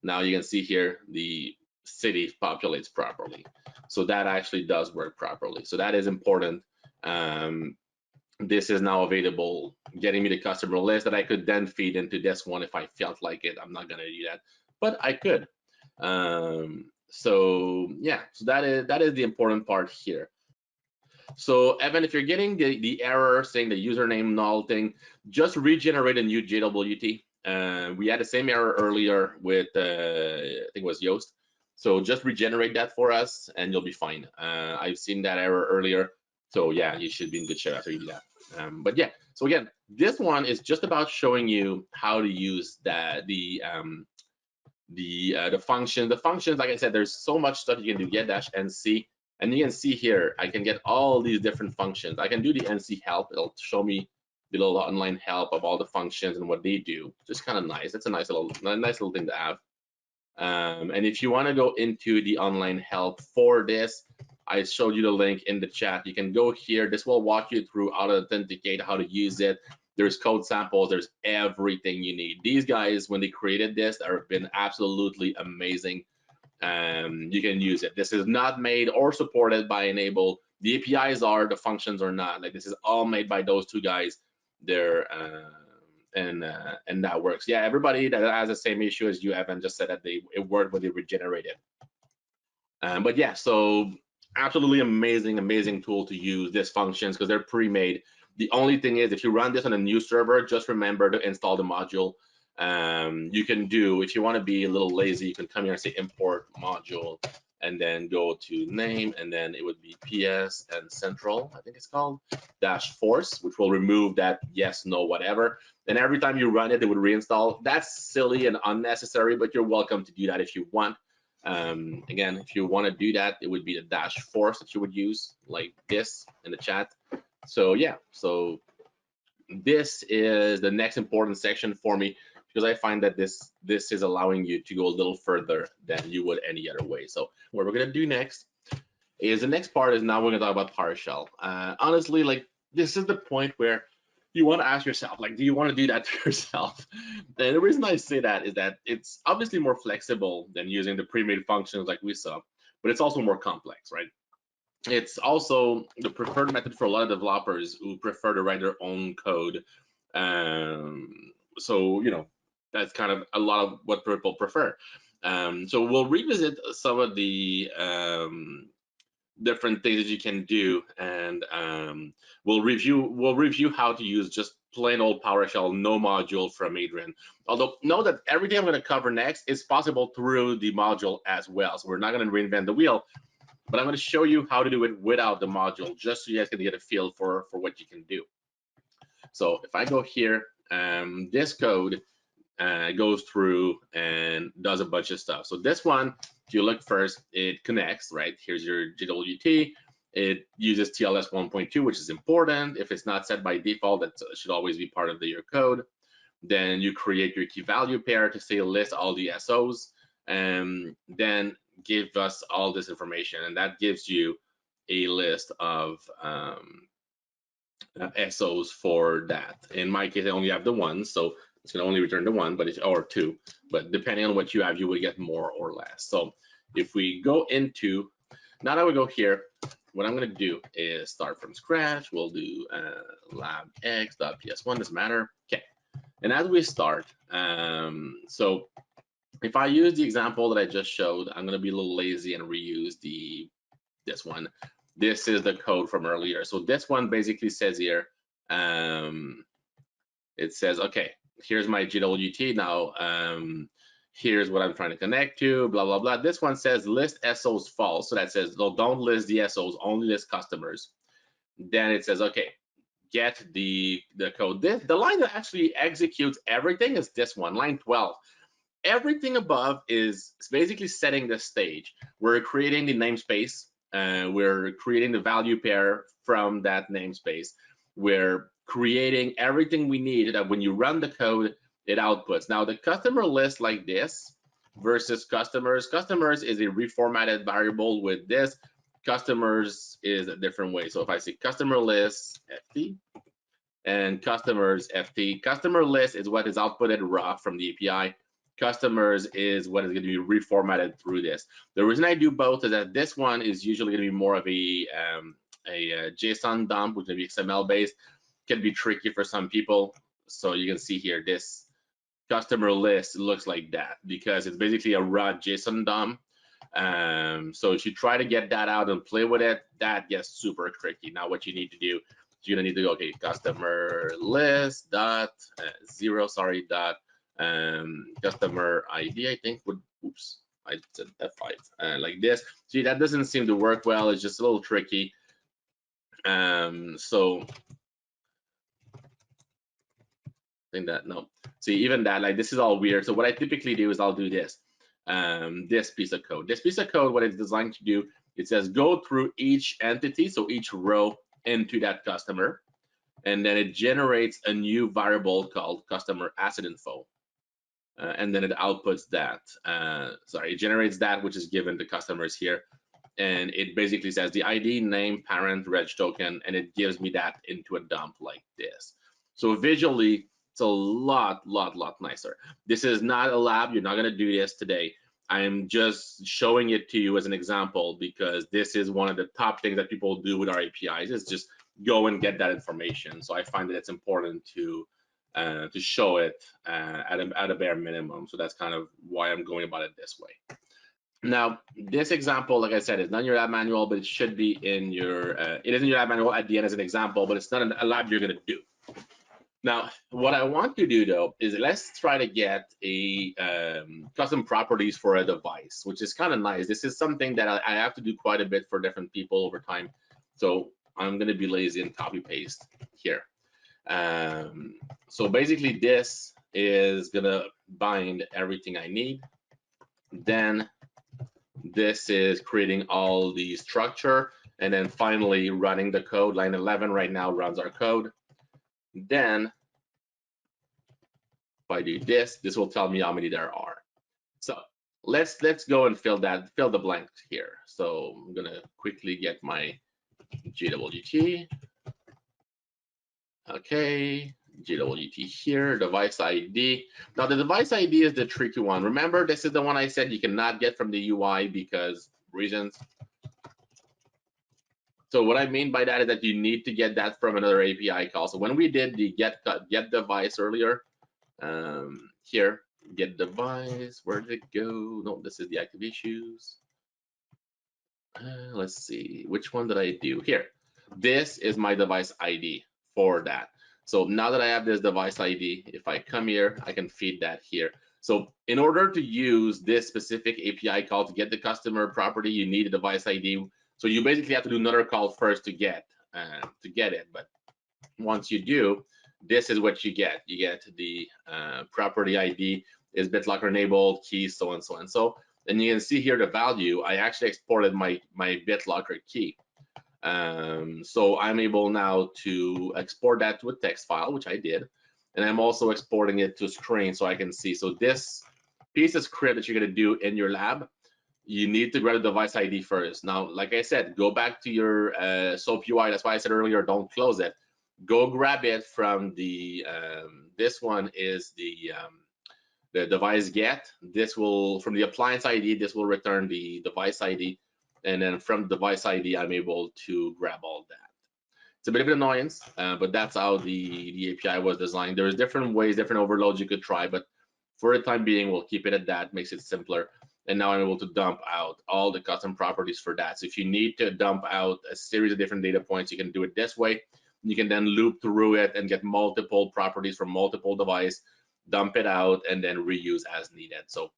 Now you can see here the city populates properly. So that actually does work properly. So that is important. This is now available, getting me the customer list that I could then feed into this one if I felt like it. I'm not gonna do that, but I could. So yeah, so that is the important part here. So Evan, if you're getting the error saying the username null thing, just regenerate a new JWT. We had the same error earlier with I think it was Yoast. So just regenerate that for us and you'll be fine. I've seen that error earlier. So yeah, you should be in good shape after you do that. But yeah, so again, this one is just about showing you how to use that the function. The functions, like I said, there's so much stuff you can do. Get-nc. And you can see here, I can get all these different functions. I can do the NC help. It'll show me the little online help of all the functions and what they do. Just kind of nice. That's a nice little thing to have. And if you want to go into the online help for this, I showed you the link in the chat. You can go here. This will walk you through how to authenticate, how to use it. There's code samples. There's everything you need. These guys, when they created this, have been absolutely amazing. You can use it. This is not made or supported by Enable. The APIs are, the functions are not. Like, this is all made by those two guys. there, and that works. Yeah, everybody that has the same issue as you, Evan, just said that it worked when they regenerated. But yeah, so absolutely amazing tool to use. These functions, because they're pre-made. The only thing is, if you run this on a new server, just remember to install the module. You can do, if you want to be a little lazy, you can come here and say import module, and then go to name, and then it would be PS and central, I think it's called, -force, which will remove that yes, no, whatever. And every time you run it, it would reinstall. That's silly and unnecessary, but you're welcome to do that if you want. Again, if you want to do that, it would be the -force that you would use, like this in the chat. So yeah, so this is the next important section for me, because I find that this is allowing you to go a little further than you would any other way. So what we're gonna do next is, the next part is, now we're gonna talk about PowerShell. Honestly, like, this is the point where you want to ask yourself, like, do you want to do that to yourself? And the reason I say that is that it's obviously more flexible than using the pre-made functions like we saw, but it's also more complex, right? It's also the preferred method for a lot of developers who prefer to write their own code. So, you know, that's kind of a lot of what people prefer. So we'll revisit some of the different things that you can do, and we'll review how to use just plain old PowerShell, no module from Adrian. Although know that everything I'm going to cover next is possible through the module as well. So we're not going to reinvent the wheel, but I'm going to show you how to do it without the module, just so you guys can get a feel for what you can do. So if I go here, this code goes through and does a bunch of stuff. So this one, if you look first, it connects, right? Here's your JWT. It uses TLS 1.2, which is important. If it's not set by default, that should always be part of your code. Then you create your key value pair to say list all the SOs, and then give us all this information, and that gives you a list of SOs for that. In my case, I only have the one, so it's going to only return the one, but it's, or two, but depending on what you have, you will get more or less. So if we go into, now that we go here, what I'm going to do is start from scratch. We'll do labx.ps1, doesn't matter. Okay. And as we start, so if I use the example that I just showed, I'm going to be a little lazy and reuse this one. This is the code from earlier. So this one basically says here, it says, okay, here's my JWT now. Here's what I'm trying to connect to, blah, blah, blah. This one says list SOs false. So that says, no, don't list the SOs, only list customers. Then it says, okay, get the code. The line that actually executes everything is this one, line 12. Everything above is basically setting the stage. We're creating the namespace. We're creating the value pair from that namespace. We're creating everything we need that when you run the code, it outputs. Now, the customer list like this versus customers is a reformatted variable with this. Customers is a different way. So if I say customer list FT and customers FT, customer list is what is outputted raw from the API. Customers is what is going to be reformatted through this. The reason I do both is that this one is usually going to be more of a JSON dump, which may be XML based. Can be tricky for some people. So you can see here, this customer list looks like that because it's basically a raw JSON dump. So if you try to get that out and play with it, that gets super tricky. Now what you need to do, you're gonna need to go, okay, customer list dot customer ID, I think would, oops, I said F5, like this. See, that doesn't seem to work well. It's just a little tricky. So I think that, no, see, even that, like, this is all weird. So what I typically do is I'll do this. This piece of code. This piece of code, what it's designed to do, it says go through each entity, so each row into that customer, and then it generates a new variable called customer asset info, and then it outputs that. Sorry, it generates that which is given to customers here, and it basically says the ID, name, parent, reg token, and it gives me that into a dump like this. So visually, it's a lot nicer. This is not a lab. You're not going to do this today. I'm just showing it to you as an example because this is one of the top things that people do with our APIs. Is just go and get that information. So I find that it's important to show it at a bare minimum. So that's kind of why I'm going about it this way. Now, this example, like I said, is not in your lab manual, but it should be in your, it is in your lab manual at the end as an example, but it's not a lab you're going to do. Now, what I want to do though is let's try to get a custom properties for a device, which is kind of nice. This is something that I have to do quite a bit for different people over time. So I'm going to be lazy and copy paste here. So basically this is going to bind everything I need. Then this is creating all the structure, and then finally running the code. Line 11 right now runs our code. Then if I do this, this will tell me how many there are. So let's go and fill the blank here. So I'm gonna quickly get my GWT. Okay, GWT here, device ID. Now the device ID is the tricky one. Remember, this is the one I said you cannot get from the UI because reasons. So what I mean by that is that you need to get that from another API call. So when we did the get device earlier, here, get device, where did it go? No, this is the active issues. Let's see, which one did I do? Here, this is my device ID for that. So now that I have this device ID, if I come here, I can feed that here. So in order to use this specific API call to get the customer property, you need a device ID. So you basically have to do another call first to get it. But once you do, this is what you get. You get the property ID is BitLocker enabled, key, so and so and so. And you can see here the value. I actually exported my BitLocker key. So I'm able now to export that to a text file, which I did. And I'm also exporting it to a screen so I can see. So this piece of script that you're going to do in your lab, you need to grab the device ID first. Now, like I said, go back to your soapUI. That's why I said earlier, don't close it. Go grab it from the, this one is the device get. This will, from the appliance ID, this will return the device ID. And then from the device ID, I'm able to grab all that. It's a bit of an annoyance, but that's how the API was designed. There's different ways, different overloads you could try, but for the time being, we'll keep it at that, makes it simpler. And now I'm able to dump out all the custom properties for that. So if you need to dump out a series of different data points, you can do it this way. You can then loop through it and get multiple properties from multiple devices, dump it out, and then reuse as needed. So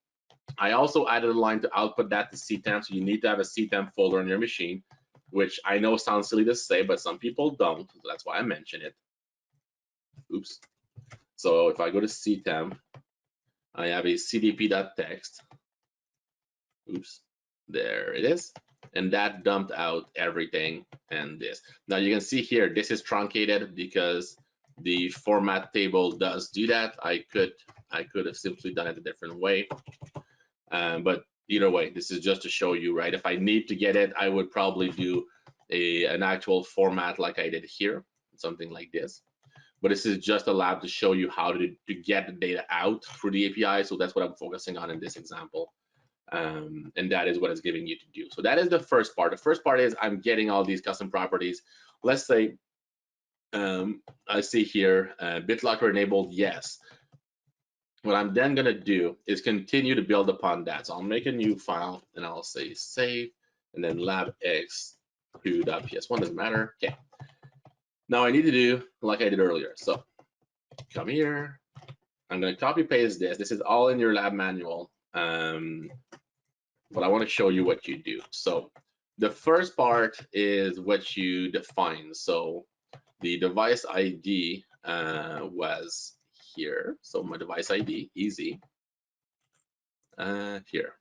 I also added a line to output that to CTEMP. So you need to have a CTEMP folder on your machine, which I know sounds silly to say, but some people don't. So that's why I mention it. Oops. So if I go to CTEMP, I have a cdp.txt. Oops, there it is. And that dumped out everything and this. Now you can see here, this is truncated because the format table does do that. I could have simply done it a different way. But either way, this is just to show you, right? If I need to get it, I would probably do an actual format like I did here, something like this. But this is just a lab to show you how to get the data out through the API. So that's what I'm focusing on in this example. And that is what it's giving you to do. So that is the first part. The first part is I'm getting all these custom properties. Let's say I see here BitLocker enabled, yes. What I'm then going to do is continue to build upon that. So I'll make a new file and I'll say save and then labx2.ps1, doesn't matter. Okay. Now I need to do like I did earlier. So come here. I'm going to copy paste this. This is all in your lab manual. But I want to show you what you do. So the first part is what you define. So the device ID was here. So my device ID, easy. Here,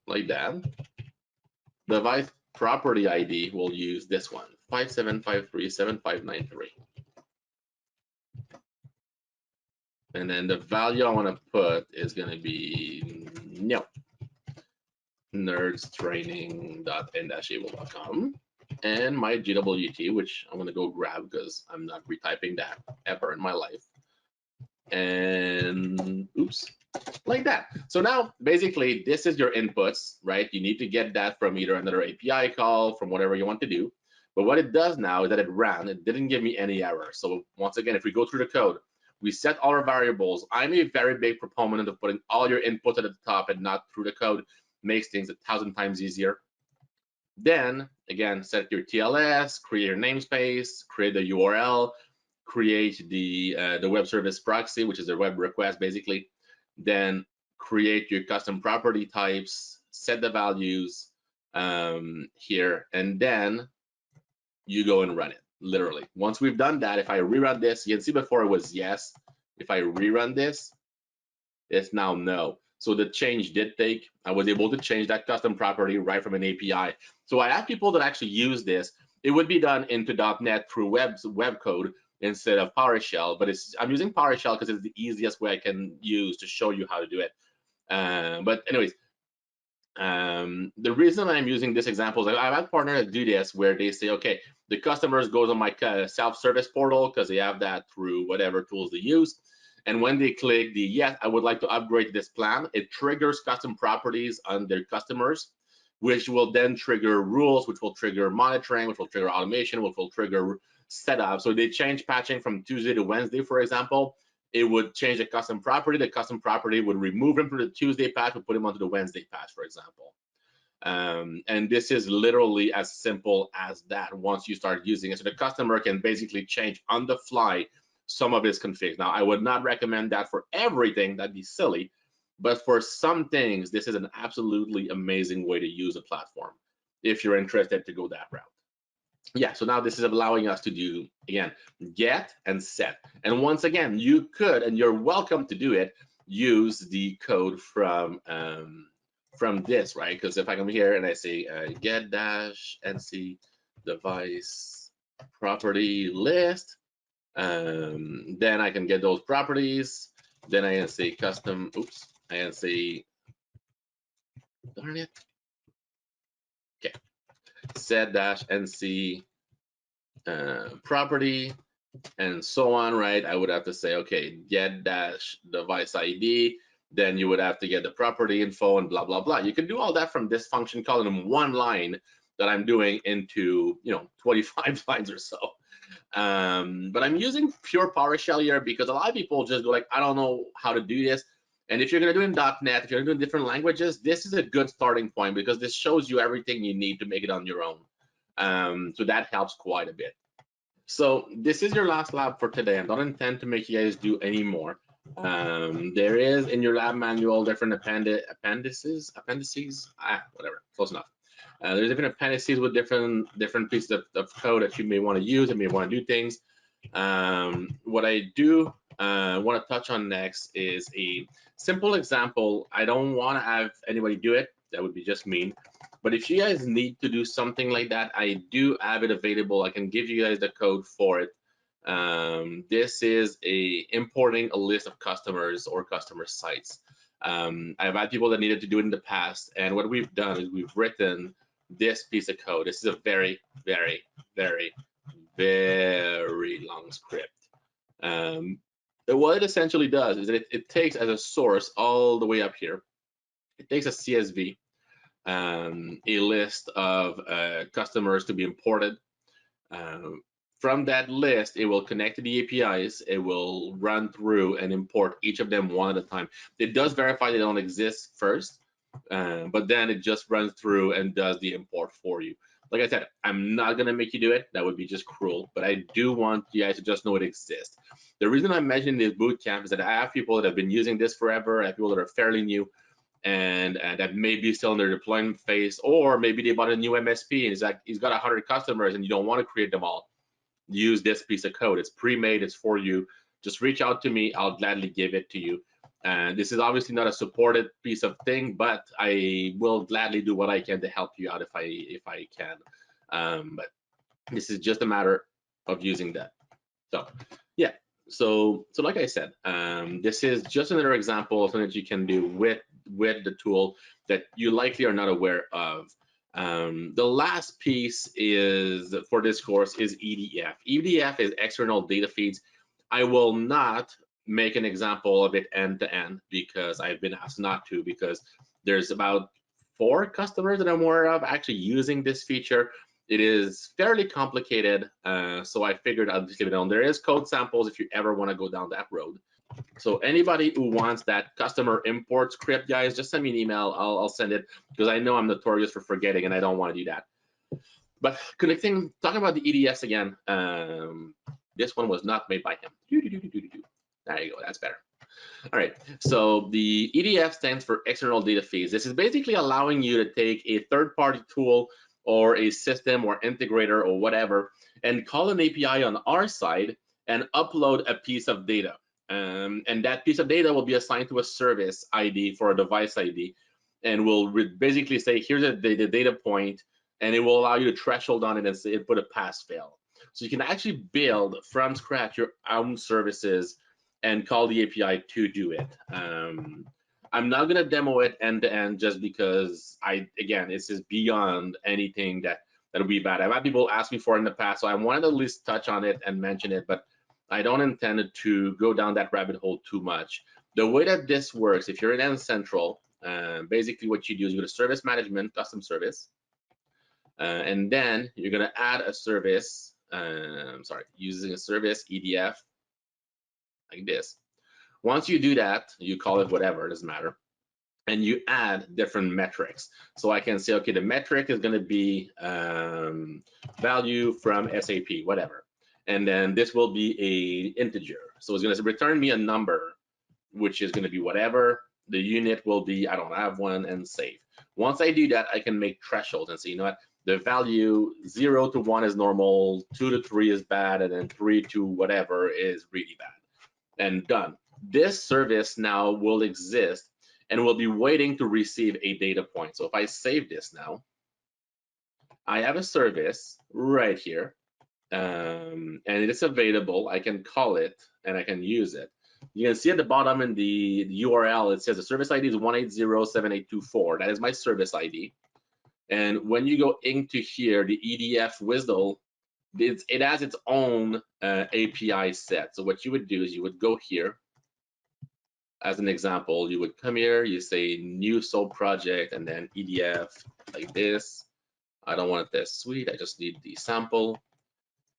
like that. Device property ID, we'll use this one, 57537593. And then the value I want to put is going to be no. nerdstraining.n-able.com and my GWT, which I'm going to go grab because I'm not retyping that ever in my life. And oops, like that. So now basically this is your inputs, right? You need to get that from either another API call, from whatever you want to do. But what it does now is that it ran, it didn't give me any error. So once again, if we go through the code, we set all our variables. I'm a very big proponent of putting all your input at the top and not through the code. Makes things 1,000 times easier. Then again, set your TLS, create your namespace, create the URL, create the web service proxy, which is a web request basically. Then create your custom property types, set the values here, and then you go and run it, literally. Once we've done that, if I rerun this, you can see before it was yes. If I rerun this, it's now no. So the change did take. I was able to change that custom property right from an API. So I have people that actually use this. It would be done into .NET through web code instead of PowerShell, but I'm using PowerShell because it's the easiest way I can use to show you how to do it. But anyways, the reason I'm using this example is I've had partners that do this where they say, okay, the customers goes on my self-service portal because they have that through whatever tools they use. And when they click the yes, I would like to upgrade this plan, it triggers custom properties on their customers, which will then trigger rules, which will trigger monitoring, which will trigger automation, which will trigger setup. So they change patching from Tuesday to Wednesday, for example. It would change the custom property. The custom property would remove him from the Tuesday patch, would put him onto the Wednesday patch, for example. And this is literally as simple as that once you start using it. So the customer can basically change on the fly some of his configs. Now, I would not recommend that for everything. That'd be silly. But for some things, this is an absolutely amazing way to use a platform if you're interested to go that route. Yeah, so now this is allowing us to do, again, get and set. And once again, you could, and you're welcome to do it, use the code from this, right? Because if I come here and I say get dash nc device property list, then I can get those properties. Then I can say custom, oops, I can say, darn it. Okay, set dash nc property and so on, right? I would have to say, okay, get dash device ID, then you would have to get the property info and blah, blah, blah. You can do all that from this function called in one line that I'm doing into, 25 lines or so. But I'm using pure PowerShell here because a lot of people just go like, I don't know how to do this. And if you're gonna do in .NET, if you're gonna do in different languages, this is a good starting point because this shows you everything you need to make it on your own. So that helps quite a bit. So this is your last lab for today. I don't intend to make you guys do any more. There is in your lab manual different appendices, whatever, close enough. There's different appendices with different pieces of code that you may want to use and may want to do things. What I do want to touch on next is a simple example. I don't want to have anybody do it. That would be just mean. But if you guys need to do something like that, I do have it available. I can give you guys the code for it. This is importing a list of customers or customer sites. I've had people that needed to do it in the past, and what we've done is we've written this piece of code. This is a very, very, very, very long script. What it essentially does is that it takes as a source all the way up here. It takes a CSV, a list of customers to be imported. From that list, it will connect to the APIs. It will run through and import each of them one at a time. It does verify they don't exist first, but then it just runs through and does the import for you. Like I said, I'm not gonna make you do it. That would be just cruel, but I do want you guys to just know it exists. The reason I'm mentioning this bootcamp is that I have people that have been using this forever. I have people that are fairly new, and that may be still in their deployment phase, or maybe they bought a new MSP and he's got 100 customers and you don't want to create them all. Use this piece of code. It's pre-made. It's for you. Just reach out to me. I'll gladly give it to you. And this is obviously not a supported piece of thing, but I will gladly do what I can to help you out if I can. But this is just a matter of using that. So yeah. So like I said, this is just another example of something that you can do with the tool that you likely are not aware of. The last piece is for this course is EDF. EDF is external data feeds. I will not make an example of it end to end because I've been asked not to, because there's about 4 customers that I'm aware of actually using this feature. It is fairly complicated, so I figured I'll just leave it on. There is code samples if you ever want to go down that road. So anybody who wants that customer import script, guys, just send me an email. I'll send it, because I know I'm notorious for forgetting and I don't want to do that. But talking about the EDFs again, this one was not made by him. There you go, that's better. All right, so the EDF stands for external data feeds. This is basically allowing you to take a third-party tool or a system or integrator or whatever and call an API on our side and upload a piece of data. And that piece of data will be assigned to a service ID for a device ID, and will basically say, here's the data point, and it will allow you to threshold on it and say, put a pass fail. So you can actually build from scratch your own services and call the API to do it. I'm not gonna demo it end to end just because again, this is beyond anything that'll be bad. I've had people ask me for it in the past, so I wanted to at least touch on it and mention it, but I don't intend to go down that rabbit hole too much. The way that this works, if you're in End Central, basically what you do is you go to Service Management, Custom Service, and then you're gonna add a service, using a service EDF, like this. Once you do that, you call it whatever, it doesn't matter, and you add different metrics. So I can say, okay, the metric is gonna be value from SAP, whatever. And then this will be a integer. So it's gonna return me a number, which is gonna be whatever. The unit will be, I don't have one, and save. Once I do that, I can make thresholds and say, you know what, the value 0 to 1 is normal, 2 to 3 is bad, and then 3 to whatever is really bad. And done. This service now will exist and will be waiting to receive a data point. So if I save this now, I have a service right here, and it is available. I can call it and I can use it. You can see at the bottom in the URL, it says the service ID is 1807824. That is my service ID. And when you go into here, the EDF WSDL, it has its own API set. So what you would do is you would go here. As an example, you would come here, you say new SOAP project, and then EDF like this. I don't want it this sweet, I just need the sample.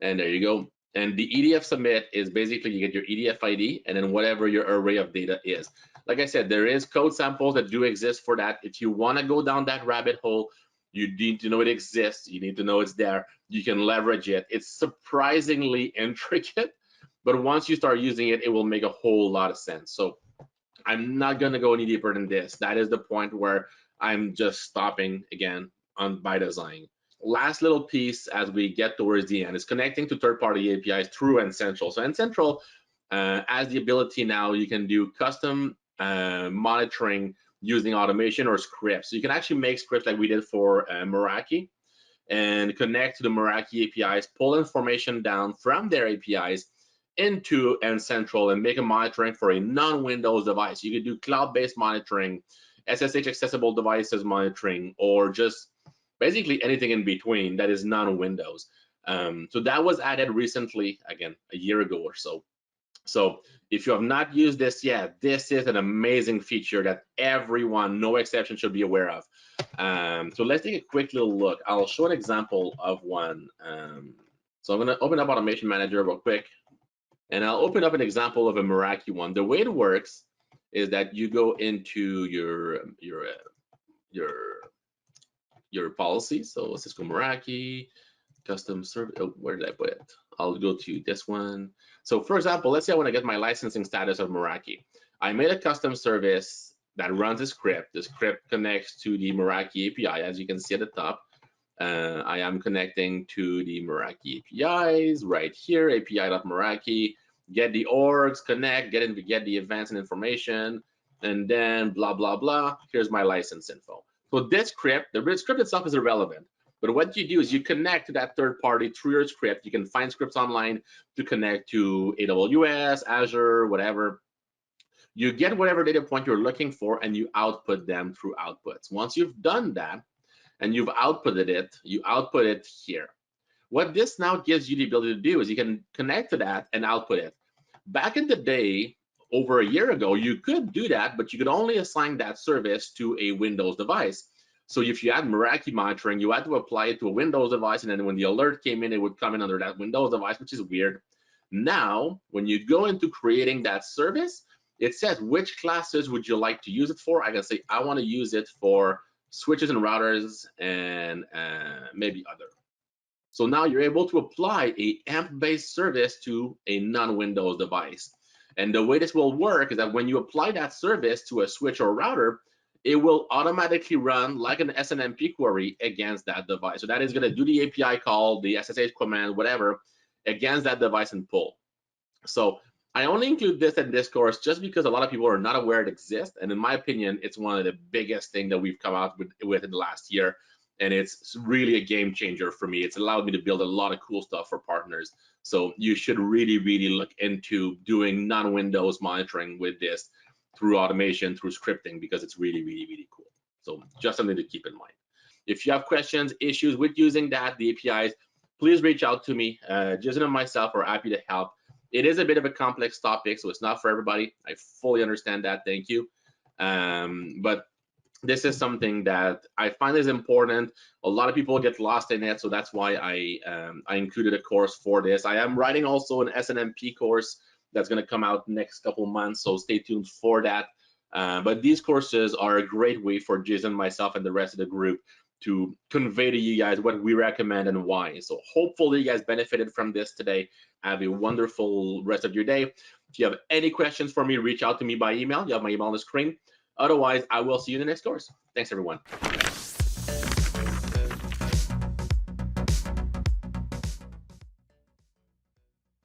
And there you go. And the EDF submit is basically you get your EDF ID and then whatever your array of data is. Like I said, there is code samples that do exist for that. If you want to go down that rabbit hole, you need to know it exists. You need to know it's there. You can leverage it. It's surprisingly intricate, but once you start using it, it will make a whole lot of sense. So I'm not going to go any deeper than this. That is the point where I'm just stopping again by design. Last little piece as we get towards the end is connecting to third-party APIs through End Central. So End Central has the ability now, you can do custom monitoring using automation or scripts. So you can actually make scripts like we did for Meraki and connect to the Meraki APIs, pull information down from their APIs into End Central and make a monitoring for a non-Windows device. You could do cloud-based monitoring, SSH accessible devices monitoring, or just basically anything in between that is non-Windows. So that was added recently, again, a year ago or so. So if you have not used this yet, this is an amazing feature that everyone, no exception, should be aware of. So let's take a quick little look. I'll show an example of one. So I'm going to open up Automation Manager real quick, and I'll open up an example of a Meraki one. The way it works is that you go into your policy. So let's just go Meraki, custom service. Oh, where did I put it? I'll go to this one. So for example, let's say I want to get my licensing status of Meraki. I made a custom service that runs a script. The script connects to the Meraki API, as you can see at the top. I am connecting to the Meraki APIs right here, api.meraki, get the orgs, connect, get the events and information, and then blah, blah, blah. Here's my license info. So this script, the script itself is irrelevant. But what you do is you connect to that third party through your script. You can find scripts online to connect to AWS, Azure, whatever. You get whatever data point you're looking for and you output them through outputs. Once you've done that and you've outputted it, you output it here. What this now gives you the ability to do is you can connect to that and output it. Back in the day, over a year ago, you could do that, but you could only assign that service to a Windows device. So if you had Meraki monitoring, you had to apply it to a Windows device, and then when the alert came in, it would come in under that Windows device, which is weird. Now, when you go into creating that service, it says which classes would you like to use it for. I can say I want to use it for switches and routers and maybe other. So now you're able to apply a AMP-based service to a non-Windows device. And the way this will work is that when you apply that service to a switch or router, it will automatically run like an SNMP query against that device. So that is going to do the API call, the SSH command, whatever, against that device and pull. So I only include this in this course just because a lot of people are not aware it exists. And in my opinion, it's one of the biggest things that we've come out with in the last year. And it's really a game changer for me. It's allowed me to build a lot of cool stuff for partners. So you should really, really look into doing non-Windows monitoring with this through automation, through scripting, because it's really, really, really cool. So just something to keep in mind. If you have questions, issues with using that, the APIs, please reach out to me. Jason and myself are happy to help. It is a bit of a complex topic, so it's not for everybody. I fully understand that. Thank you. But this is something that I find is important. A lot of people get lost in it, so that's why I included a course for this. I am writing also an SNMP course that's going to come out next couple months, so stay tuned for that. But these courses are a great way for Jason, myself, and the rest of the group to convey to you guys what we recommend and why. So hopefully you guys benefited from this today. Have a wonderful rest of your day. If you have any questions for me, reach out to me by email. You have my email on the screen. Otherwise, I will see you in the next course. Thanks, everyone.